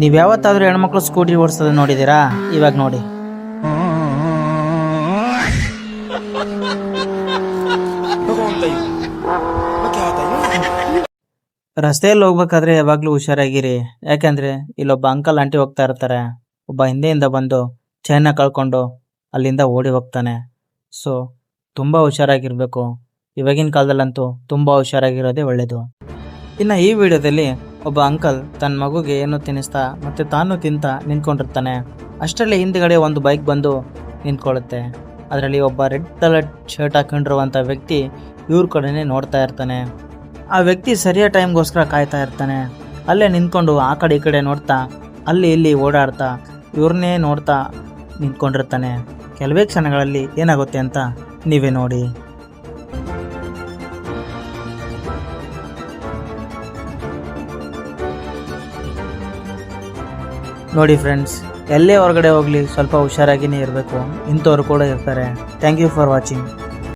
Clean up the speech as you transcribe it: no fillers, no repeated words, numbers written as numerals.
ನೀವು ಯಾವತ್ತಾದರೂ ಹೆಣ್ಮಕ್ಳು ಸ್ಕೂಟಿ ಓಡಿಸೋದು ನೋಡಿದ್ದೀರಾ? ಇವಾಗ ನೋಡಿ. ರಸ್ತೆಯಲ್ಲಿ ಹೋಗ್ಬೇಕಾದ್ರೆ ಯಾವಾಗಲೂ ಹುಷಾರಾಗಿರಿ. ಯಾಕೆಂದರೆ ಇಲ್ಲೊಬ್ಬ ಅಂಕಲ್ ಆಂಟಿ ಹೋಗ್ತಾ ಇರ್ತಾರೆ. ಒಬ್ಬ ಹಿಂದೆಯಿಂದ ಬಂದು ಚೈನ್ನ ಕಳ್ಕೊಂಡು ಅಲ್ಲಿಂದ ಓಡಿ ಹೋಗ್ತಾನೆ. ಸೊ ತುಂಬ ಹುಷಾರಾಗಿರಬೇಕು. ಇವಾಗಿನ ಕಾಲದಲ್ಲಂತೂ ತುಂಬ ಹುಷಾರಾಗಿರೋದೇ ಒಳ್ಳೆಯದು. ಇನ್ನು ಈ ವಿಡಿಯೋದಲ್ಲಿ ಒಬ್ಬ ಅಂಕಲ್ ತನ್ನ ಮಗುಗೆ ಏನು ತಿನ್ನಿಸ್ತಾ ಮತ್ತು ತಾನು ತಿಂತ ನಿಂತ್ಕೊಂಡಿರ್ತಾನೆ. ಅಷ್ಟರಲ್ಲಿ ಹಿಂದ್ಗಡೆ ಒಂದು ಬೈಕ್ ಬಂದು ನಿಂತ್ಕೊಳ್ಳುತ್ತೆ. ಅದರಲ್ಲಿ ಒಬ್ಬ ರೆಡ್ ಕಲರ್ ಶರ್ಟ್ ಹಾಕೊಂಡಿರುವಂಥ ವ್ಯಕ್ತಿ ಇವ್ರ ಕಡೆನೇ ನೋಡ್ತಾ ಇರ್ತಾನೆ. ಆ ವ್ಯಕ್ತಿ ಸರಿಯಾದ ಟೈಮ್ಗೋಸ್ಕರ ಕಾಯ್ತಾ ಇರ್ತಾನೆ. ಅಲ್ಲೇ ನಿಂತ್ಕೊಂಡು ಆ ಕಡೆ ಈ ಕಡೆ ನೋಡ್ತಾ ಅಲ್ಲಿ ಇಲ್ಲಿ ಓಡಾಡ್ತಾ ಇವ್ರನ್ನೇ ನೋಡ್ತಾ ನಿಂತ್ಕೊಂಡಿರ್ತಾನೆ. ಕೆಲವೇ ಕ್ಷಣಗಳಲ್ಲಿ ಏನಾಗುತ್ತೆ ಅಂತ ನೀವೇ ನೋಡಿ. ನೋಡಿ ಫ್ರೆಂಡ್ಸ್, ಎಲ್ಲೇ ಹೊರಗಡೆ ಹೋಗಲಿ ಸ್ವಲ್ಪ ಹುಷಾರಾಗಿಯೇ ಇರಬೇಕು. ಇಂಥವ್ರು ಕೂಡ ಇರ್ತಾರೆ. Thank you for watching.